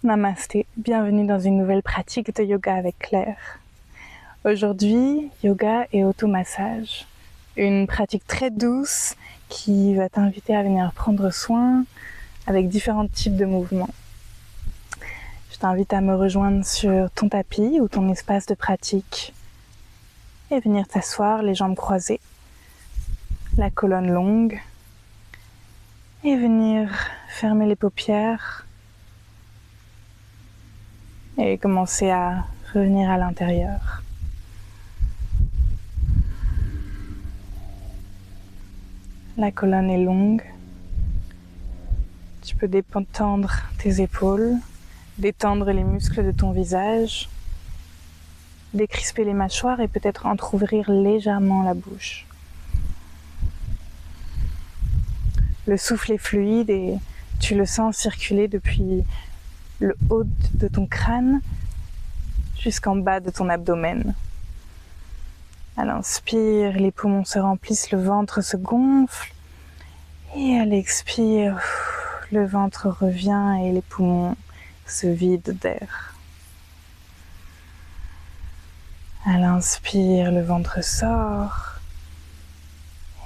Namasté, bienvenue dans une nouvelle pratique de yoga avec Claire. Aujourd'hui, yoga et automassage, une pratique très douce qui va t'inviter à venir prendre soin avec différents types de mouvements. Je t'invite à me rejoindre sur ton tapis ou ton espace de pratique et venir t'asseoir les jambes croisées, la colonne longue et venir fermer les paupières et commencer à revenir à l'intérieur. La colonne est longue. Tu peux détendre tes épaules, détendre les muscles de ton visage, décrisper les mâchoires et peut-être entrouvrir légèrement la bouche. Le souffle est fluide et tu le sens circuler depuis le haut de ton crâne jusqu'en bas de ton abdomen. À l'inspire, les poumons se remplissent, le ventre se gonfle et à l'expire, le ventre revient et les poumons se vident d'air. À l'inspire, le ventre sort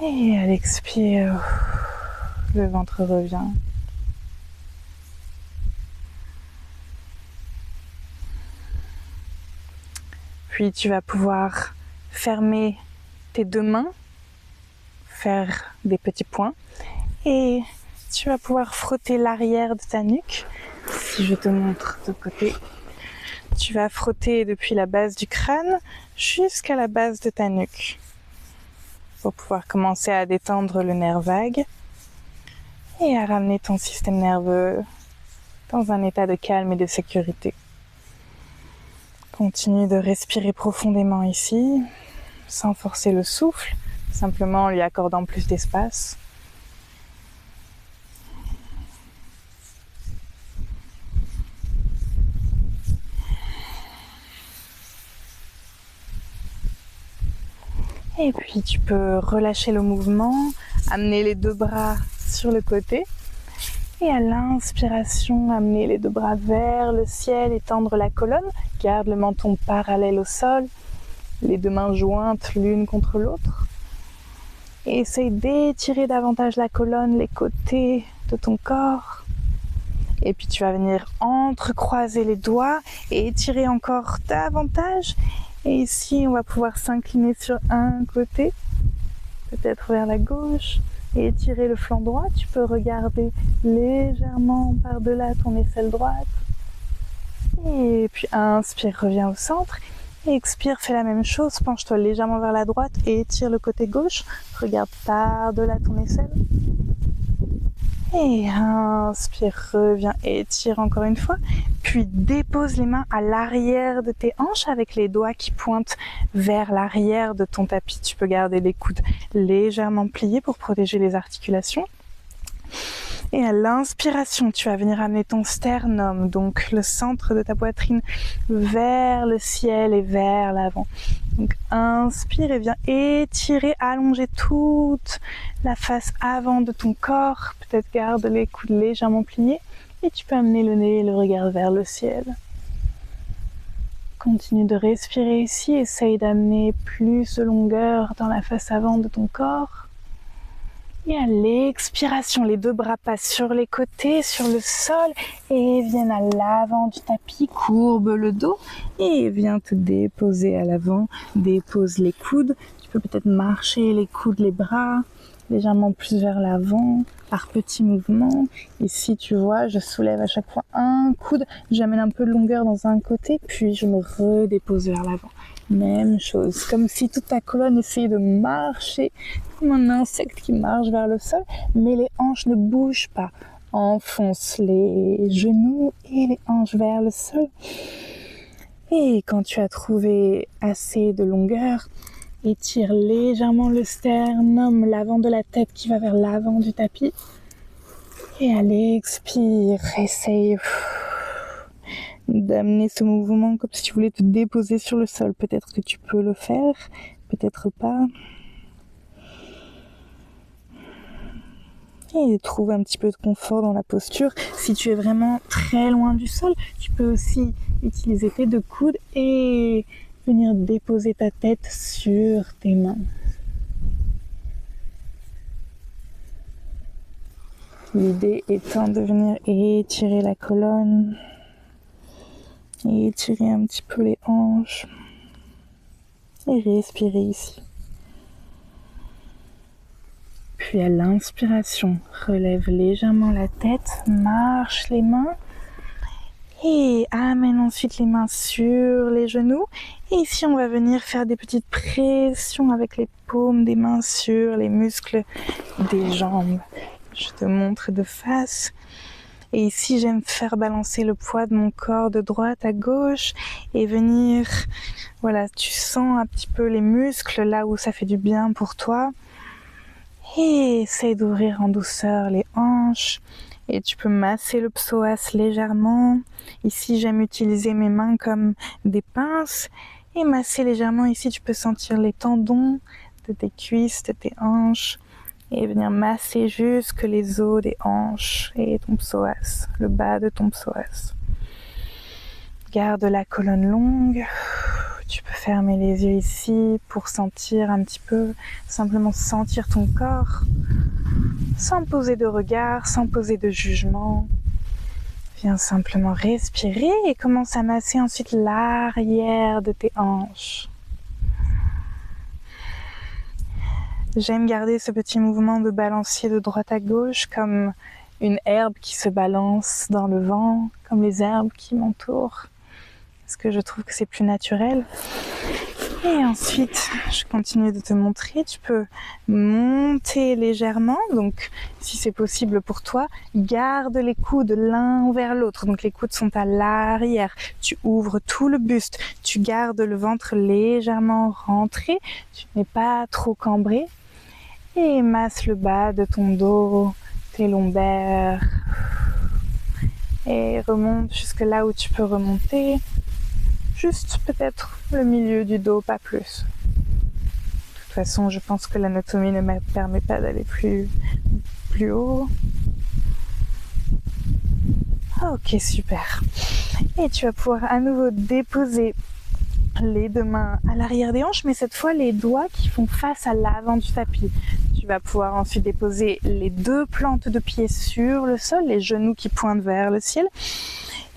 et à l'expire, le ventre revient. Puis tu vas pouvoir fermer tes deux mains, faire des petits points et tu vas pouvoir frotter l'arrière de ta nuque. Si je te montre de côté, tu vas frotter depuis la base du crâne jusqu'à la base de ta nuque pour pouvoir commencer à détendre le nerf vague et à ramener ton système nerveux dans un état de calme et de sécurité. Continue de respirer profondément ici, sans forcer le souffle, simplement en lui accordant plus d'espace. Et puis tu peux relâcher le mouvement, amener les deux bras sur le côté. Et à l'inspiration, amener les deux bras vers le ciel, étendre la colonne, garde le menton parallèle au sol, les deux mains jointes l'une contre l'autre. Et essaye d'étirer davantage la colonne, les côtés de ton corps. Et puis tu vas venir entrecroiser les doigts et étirer encore davantage. Et ici, on va pouvoir s'incliner sur un côté, peut-être vers la gauche, et étirer le flanc droit. Tu peux regarder légèrement par-delà ton aisselle droite. Et puis inspire, reviens au centre. Et expire, fais la même chose. Penche-toi légèrement vers la droite et étire le côté gauche. Regarde par-delà ton aisselle. Et inspire, reviens et étire encore une fois. Puis dépose les mains à l'arrière de tes hanches avec les doigts qui pointent vers l'arrière de ton tapis. Tu peux garder les coudes légèrement pliés pour protéger les articulations. Et à l'inspiration, tu vas venir amener ton sternum, donc le centre de ta poitrine, vers le ciel et vers l'avant. Donc inspire et viens étirer, allonger toute la face avant de ton corps. Peut-être garde les coudes légèrement pliés et tu peux amener le nez et le regard vers le ciel. Continue de respirer ici, essaye d'amener plus de longueur dans la face avant de ton corps. Et à l'expiration, les deux bras passent sur les côtés, sur le sol et viennent à l'avant du tapis, courbe le dos et viens te déposer à l'avant, dépose les coudes. Tu peux peut-être marcher les coudes, les bras légèrement plus vers l'avant par petits mouvements. Ici, tu vois, je soulève à chaque fois un coude, j'amène un peu de longueur dans un côté, puis je me redépose vers l'avant. Même chose, comme si toute ta colonne essayait de marcher comme un insecte qui marche vers le sol, mais les hanches ne bougent pas. Enfonce les genoux et les hanches vers le sol. Et quand tu as trouvé assez de longueur, étire légèrement le sternum, l'avant de la tête qui va vers l'avant du tapis. Et à l'expire, essaye d'amener ce mouvement comme si tu voulais te déposer sur le sol. Peut-être que tu peux le faire, peut-être pas. Et trouve un petit peu de confort dans la posture. Si tu es vraiment très loin du sol, tu peux aussi utiliser tes deux coudes et venir déposer ta tête sur tes mains. L'idée étant de venir étirer la colonne, et étirer un petit peu les hanches et respirer ici. Puis à l'inspiration, relève légèrement la tête, marche les mains et amène ensuite les mains sur les genoux. Et ici, on va venir faire des petites pressions avec les paumes des mains sur les muscles des jambes. Je te montre de face. Et ici, j'aime faire balancer le poids de mon corps de droite à gauche et venir, voilà, tu sens un petit peu les muscles là où ça fait du bien pour toi. Et essaye d'ouvrir en douceur les hanches. Et tu peux masser le psoas légèrement. Ici, j'aime utiliser mes mains comme des pinces. Et masser légèrement. Ici, tu peux sentir les tendons de tes cuisses, de tes hanches. Et venir masser jusque les os des hanches et ton psoas, le bas de ton psoas. Garde la colonne longue. Tu peux fermer les yeux ici pour sentir un petit peu, simplement sentir ton corps, sans poser de regard, sans poser de jugement. Viens simplement respirer et commence à masser ensuite l'arrière de tes hanches. J'aime garder ce petit mouvement de balancier de droite à gauche comme une herbe qui se balance dans le vent, comme les herbes qui m'entourent. Parce que je trouve que c'est plus naturel. Et ensuite, je continue de te montrer. Tu peux monter légèrement. Donc, si c'est possible pour toi, garde les coudes l'un vers l'autre. Donc, les coudes sont à l'arrière. Tu ouvres tout le buste. Tu gardes le ventre légèrement rentré. Tu n'es pas trop cambré. Et masse le bas de ton dos, tes lombaires. Et remonte jusque là où tu peux remonter. Juste peut-être le milieu du dos, pas plus. De toute façon, je pense que l'anatomie ne me permet pas d'aller plus haut. Ok, super. Et tu vas pouvoir à nouveau déposer les deux mains à l'arrière des hanches, mais cette fois les doigts qui font face à l'avant du tapis. Tu vas pouvoir ensuite déposer les deux plantes de pied sur le sol, les genoux qui pointent vers le ciel.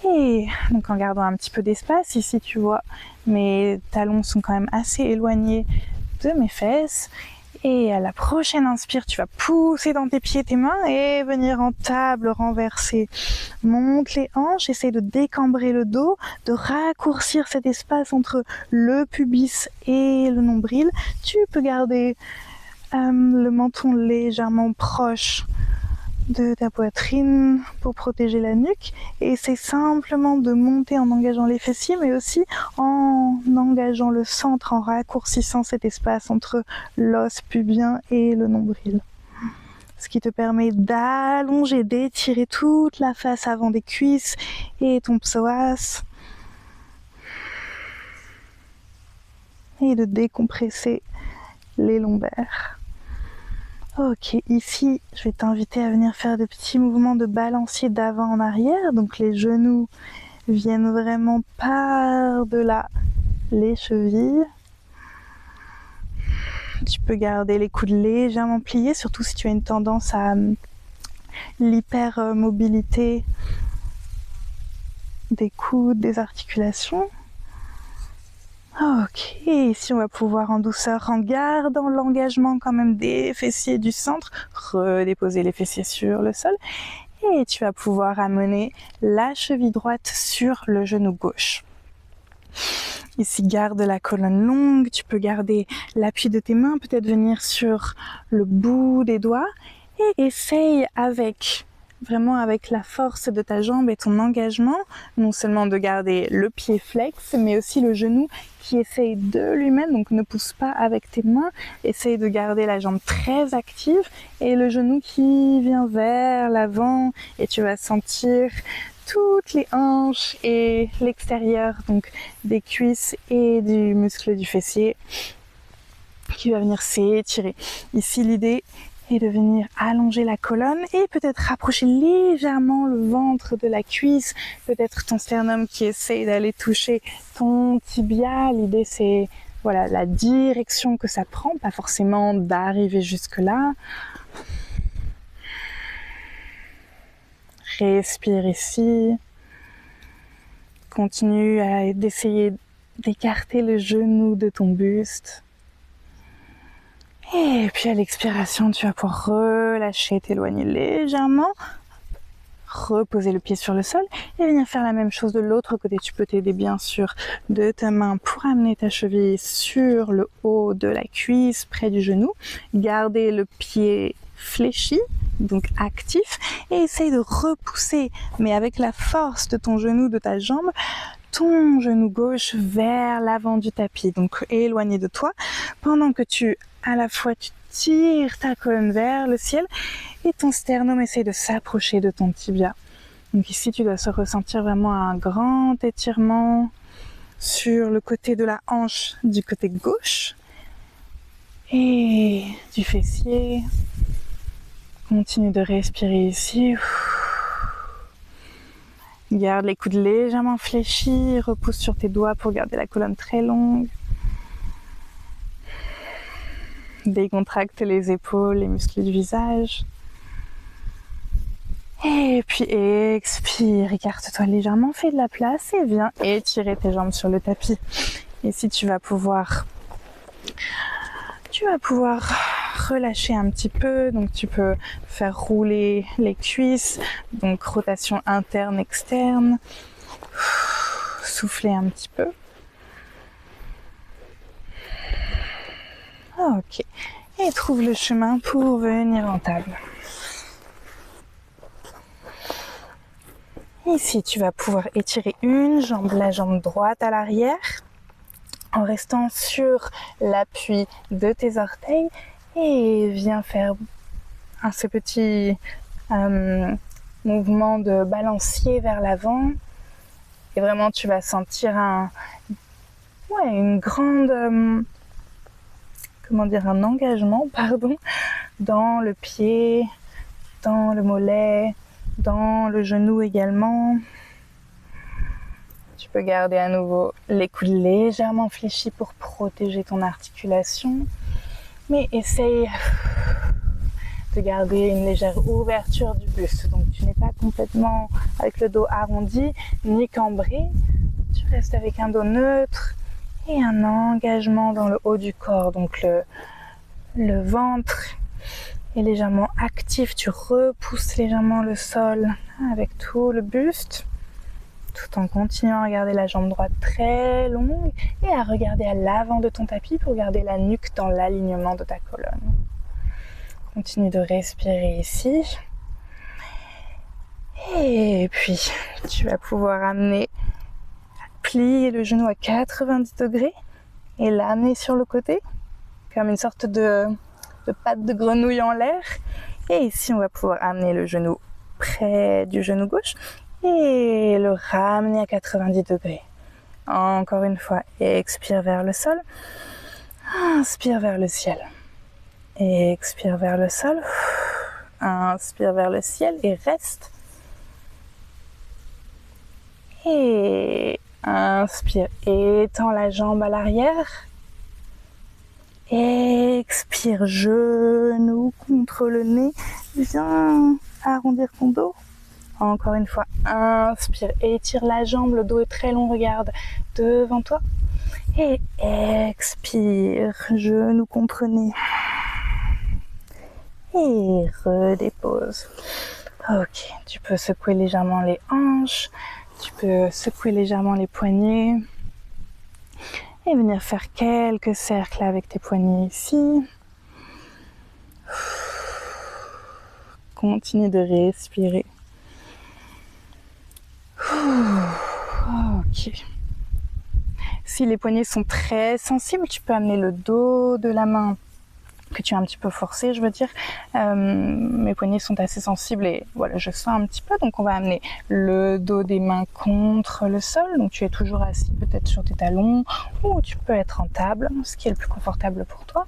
Et donc en gardant un petit peu d'espace, ici tu vois mes talons sont quand même assez éloignés de mes fesses. Et à la prochaine inspire, tu vas pousser dans tes pieds tes mains et venir en table renversée. Monte les hanches, essaye de décambrer le dos, de raccourcir cet espace entre le pubis et le nombril. Tu peux garder le menton légèrement proche de ta poitrine pour protéger la nuque et c'est simplement de monter en engageant les fessiers mais aussi en engageant le centre, en raccourcissant cet espace entre l'os pubien et le nombril. Ce qui te permet d'allonger, d'étirer toute la face avant des cuisses et ton psoas et de décompresser les lombaires. Ok, ici, je vais t'inviter à venir faire des petits mouvements de balancier d'avant en arrière. Donc les genoux viennent vraiment par-delà les chevilles. Tu peux garder les coudes légèrement pliés, surtout si tu as une tendance à l'hypermobilité des coudes, des articulations. Ok, ici on va pouvoir en douceur, en gardant l'engagement quand même des fessiers du centre, redéposer les fessiers sur le sol et tu vas pouvoir amener la cheville droite sur le genou gauche. Ici garde la colonne longue, tu peux garder l'appui de tes mains, peut-être venir sur le bout des doigts et essaye vraiment avec la force de ta jambe et ton engagement, non seulement de garder le pied flex, mais aussi le genou qui essaye de lui-même, donc ne pousse pas avec tes mains, essaye de garder la jambe très active et le genou qui vient vers l'avant et tu vas sentir toutes les hanches et l'extérieur donc des cuisses et du muscle du fessier qui va venir s'étirer. Ici l'idée Et de venir allonger la colonne et peut-être rapprocher légèrement le ventre de la cuisse, peut-être ton sternum qui essaye d'aller toucher ton tibia. L'idée c'est voilà la direction que ça prend, pas forcément d'arriver jusque là. Respire ici. Continue d'essayer d'écarter le genou de ton buste. Et puis à l'expiration, tu vas pouvoir relâcher, t'éloigner légèrement, reposer le pied sur le sol et venir faire la même chose de l'autre côté. Tu peux t'aider bien sûr de ta main pour amener ta cheville sur le haut de la cuisse, près du genou. Garder le pied fléchi, donc actif, et essaye de repousser, mais avec la force de ton genou, de ta jambe, ton genou gauche vers l'avant du tapis, donc éloigné de toi, pendant que à la fois tu tires ta colonne vers le ciel et ton sternum essaie de s'approcher de ton tibia. Donc ici tu dois ressentir vraiment un grand étirement sur le côté de la hanche du côté gauche et du fessier. Continue de respirer ici. Garde les coudes légèrement fléchis, repousse sur tes doigts pour garder la colonne très longue. Décontracte les épaules, les muscles du visage. Et puis expire, écarte-toi légèrement, fais de la place et viens étirer tes jambes sur le tapis. Ici tu vas pouvoir relâcher un petit peu, donc tu peux faire rouler les cuisses, donc rotation interne, externe, souffler un petit peu. Ok, et trouve le chemin pour venir en table. Ici, tu vas pouvoir étirer une jambe, la jambe droite à l'arrière, en restant sur l'appui de tes orteils et viens faire ce petit mouvement de balancier vers l'avant. Et vraiment, tu vas sentir une grande, un engagement, dans le pied, dans le mollet, dans le genou également. Tu peux garder à nouveau les coudes légèrement fléchis pour protéger ton articulation, mais essaye de garder une légère ouverture du buste. Donc tu n'es pas complètement avec le dos arrondi ni cambré, tu restes avec un dos neutre et un engagement dans le haut du corps. Donc le ventre est légèrement actif, tu repousses légèrement le sol avec tout le buste, tout en continuant à garder la jambe droite très longue et à regarder à l'avant de ton tapis pour garder la nuque dans l'alignement de ta colonne. Continue de respirer ici. Et puis, tu vas pouvoir plier le genou à 90 degrés et l'amener sur le côté, comme une sorte de patte de grenouille en l'air. Et ici, on va pouvoir amener le genou près du genou gauche et le ramener à 90 degrés. Encore une fois, expire vers le sol, inspire vers le ciel. Expire vers le sol, inspire vers le ciel et reste. Et inspire, étends la jambe à l'arrière. Expire, genou contre le nez, viens arrondir ton dos. Encore une fois, inspire, étire la jambe, le dos est très long, regarde devant toi. Et expire, genou contre nez. Et redépose. Ok, tu peux secouer légèrement les hanches, tu peux secouer légèrement les poignets et venir faire quelques cercles avec tes poignets ici. Continue de respirer. Ok. Si les poignets sont très sensibles, tu peux amener le dos de la main que tu as un petit peu forcé, je veux dire. Mes poignets sont assez sensibles et voilà, je sens un petit peu. Donc on va amener le dos des mains contre le sol. Donc tu es toujours assis peut-être sur tes talons ou tu peux être en table, ce qui est le plus confortable pour toi.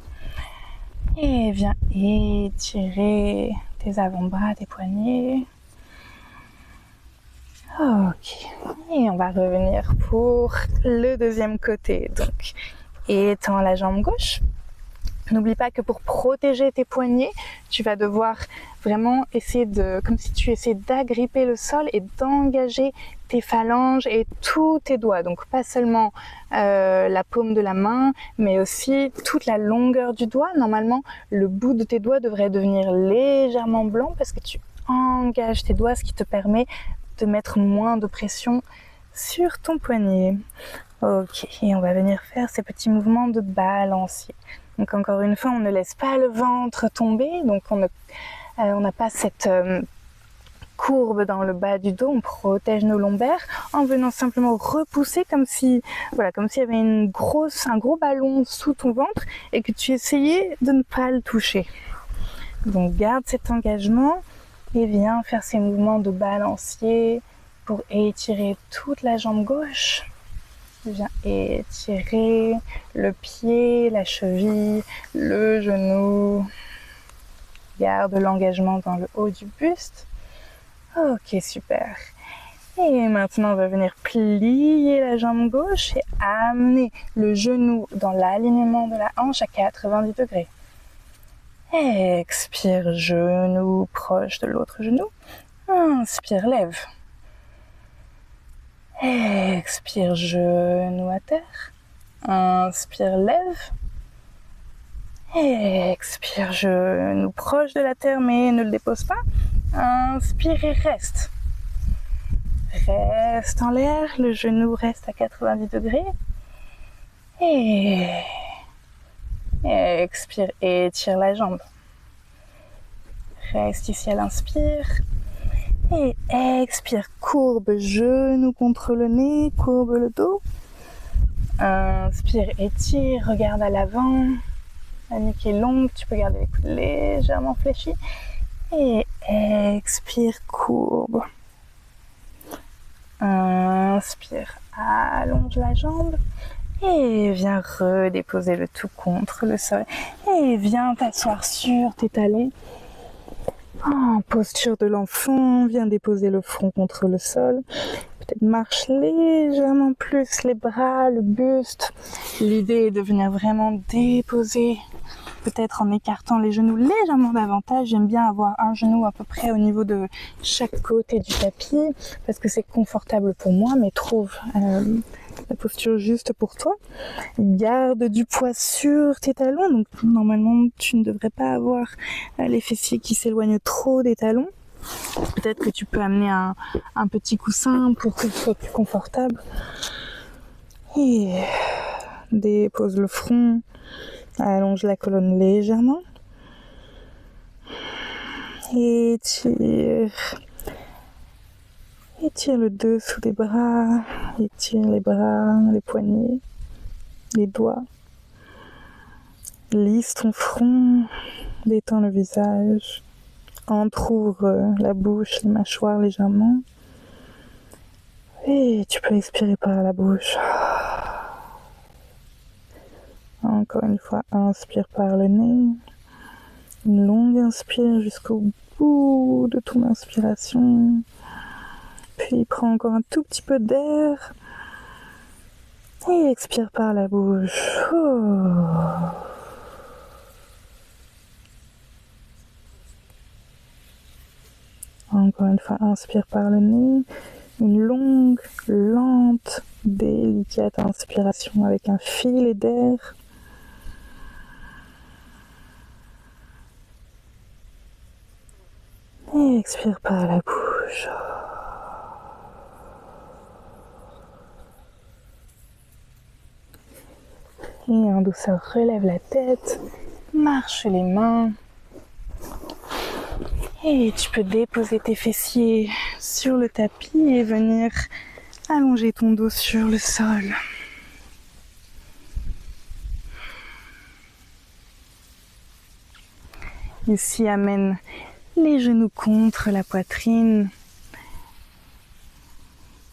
Et viens étirer tes avant-bras, tes poignets. Ok, et on va revenir pour le deuxième côté. Donc, étends la jambe gauche. N'oublie pas que pour protéger tes poignets, tu vas devoir vraiment essayer comme si tu essayais d'agripper le sol et d'engager tes phalanges et tous tes doigts. Donc pas seulement la paume de la main, mais aussi toute la longueur du doigt. Normalement, le bout de tes doigts devrait devenir légèrement blanc parce que tu engages tes doigts, ce qui te permet de mettre moins de pression sur ton poignet. Ok, et on va venir faire ces petits mouvements de balancier. Donc encore une fois, on ne laisse pas le ventre tomber, donc on n'a pas cette courbe dans le bas du dos, on protège nos lombaires en venant simplement repousser comme s'il y avait un gros ballon sous ton ventre et que tu essayais de ne pas le toucher. Donc garde cet engagement et viens faire ces mouvements de balancier pour étirer toute la jambe gauche. Viens étirer le pied, la cheville, le genou. Garde l'engagement dans le haut du buste. Ok, super. Et maintenant, on va venir plier la jambe gauche et amener le genou dans l'alignement de la hanche à 90 degrés. Expire, genou proche de l'autre genou. Inspire, lève. Expire, genou à terre. Inspire, lève. Expire, genou proche de la terre, mais ne le dépose pas. Inspire et reste. Reste en l'air, le genou reste à 90 degrés. Et expire, étire la jambe. Reste ici à l'inspire. Et expire, courbe, genou contre le nez, courbe le dos. Inspire, étire, regarde à l'avant. La nuque est longue, tu peux garder les coudes légèrement fléchis. Et expire, courbe. Inspire, allonge la jambe. Et viens redéposer le tout contre le sol. Et viens t'asseoir sur tes talons. En posture de l'enfant, viens déposer le front contre le sol. Peut-être marche légèrement plus les bras, le buste. L'idée est de venir vraiment déposer, peut-être en écartant les genoux légèrement davantage. J'aime bien avoir un genou à peu près au niveau de chaque côté du tapis parce que c'est confortable pour moi, mais trouve la posture juste pour toi. Garde du poids sur tes talons, donc normalement tu ne devrais pas avoir les fessiers qui s'éloignent trop des talons. Peut-être que tu peux amener un petit coussin pour que ce soit plus confortable. Et dépose le front, allonge la colonne légèrement. Étire le dessous des bras, étire les bras, les poignets, les doigts. Lisse ton front, détends le visage. Entrouvre la bouche, les mâchoires légèrement. Et tu peux expirer par la bouche. Encore une fois, inspire par le nez. Une longue inspire jusqu'au bout de ton inspiration. Puis prends encore un tout petit peu d'air. Et expire par la bouche. Encore une fois, inspire par le nez. Une longue, lente, délicate inspiration avec un filet d'air. Et expire par la bouche. Et en douceur, relève la tête, marche les mains. Et tu peux déposer tes fessiers sur le tapis et venir allonger ton dos sur le sol. Ici, amène les genoux contre la poitrine.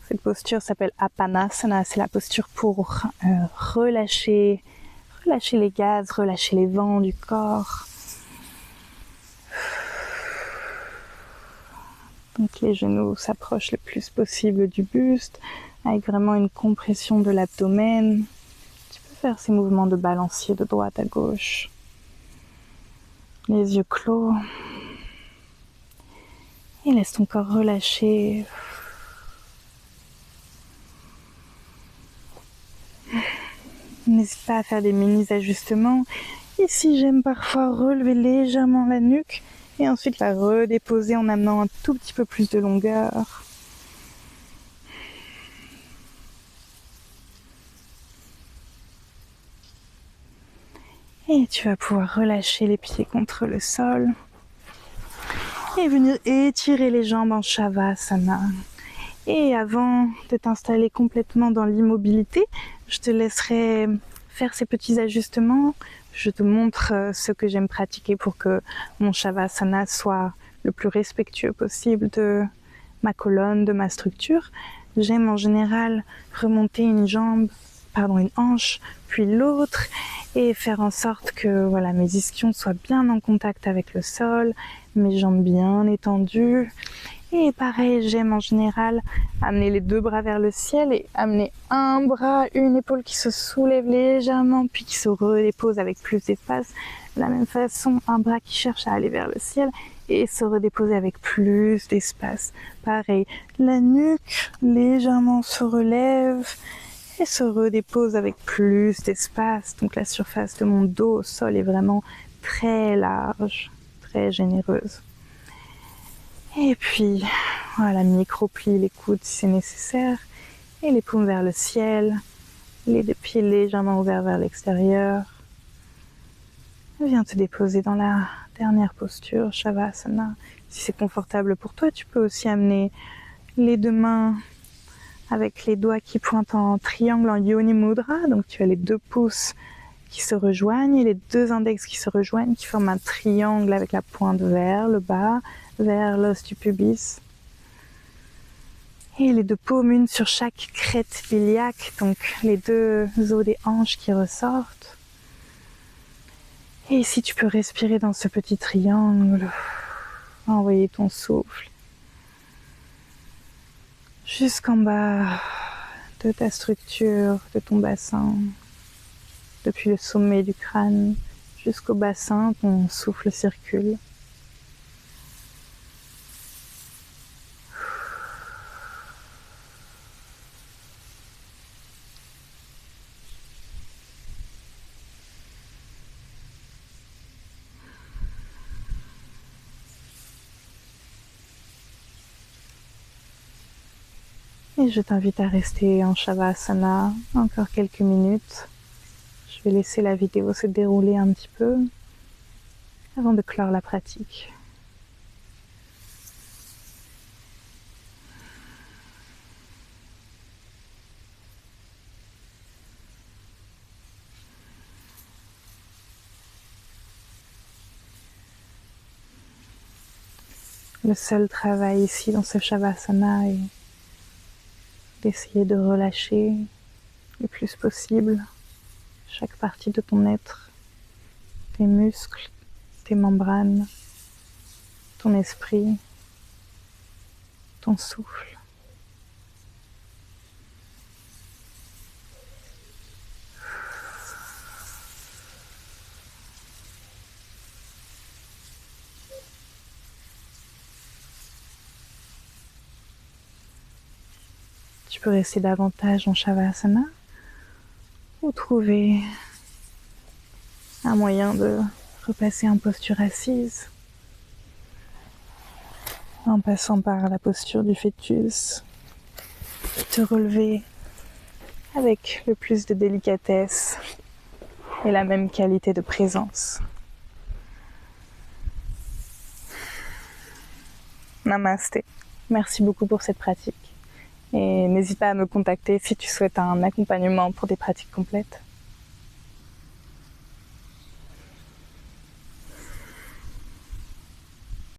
Cette posture s'appelle Apanasana, c'est la posture pour relâcher les gaz, relâcher les vents du corps. Donc les genoux s'approchent le plus possible du buste, avec vraiment une compression de l'abdomen. Tu peux faire ces mouvements de balancier de droite à gauche. Les yeux clos. Et laisse ton corps relâcher. N'hésite pas à faire des mini-ajustements. Ici, j'aime parfois relever légèrement la nuque et ensuite la redéposer en amenant un tout petit peu plus de longueur. Et tu vas pouvoir relâcher les pieds contre le sol et venir étirer les jambes en Shavasana. Et avant de t'installer complètement dans l'immobilité, je te laisserai faire ces petits ajustements. Je te montre ce que j'aime pratiquer pour que mon Shavasana soit le plus respectueux possible de ma colonne, de ma structure. J'aime en général remonter une hanche, puis l'autre, et faire en sorte que voilà, mes ischions soient bien en contact avec le sol, mes jambes bien étendues. Et pareil, j'aime en général amener les deux bras vers le ciel et amener un bras, une épaule qui se soulève légèrement, puis qui se redépose avec plus d'espace. De la même façon, un bras qui cherche à aller vers le ciel et se redéposer avec plus d'espace. Pareil, la nuque légèrement se relève et se redépose avec plus d'espace. Donc la surface de mon dos au sol est vraiment très large, très généreuse. Et puis, voilà, micro-plie les coudes si c'est nécessaire. Et les paumes vers le ciel. Les deux pieds légèrement ouverts vers l'extérieur. Viens te déposer dans la dernière posture, Shavasana. Si c'est confortable pour toi, tu peux aussi amener les deux mains avec les doigts qui pointent en triangle en Yoni Mudra. Donc tu as les deux pouces qui se rejoignent et les deux index qui se rejoignent, qui forment un triangle avec la pointe vers le bas, vers l'os du pubis. Et les deux paumes, une sur chaque crête iliaque, donc les deux os des hanches qui ressortent. Et ici, tu peux respirer dans ce petit triangle, envoyer ton souffle jusqu'en bas de ta structure, de ton bassin, depuis le sommet du crâne jusqu'au bassin, ton souffle circule. Et je t'invite à rester en Shavasana encore quelques minutes. Je vais laisser la vidéo se dérouler un petit peu avant de clore la pratique. Le seul travail ici dans ce Shavasana est d'essayer de relâcher le plus possible chaque partie de ton être, tes muscles, tes membranes, ton esprit, ton souffle. Tu peux rester davantage en Shavasana ou trouver un moyen de repasser en posture assise en passant par la posture du fœtus, te relever avec le plus de délicatesse et la même qualité de présence. Namasté. Merci beaucoup pour cette pratique. Et n'hésite pas à me contacter si tu souhaites un accompagnement pour des pratiques complètes.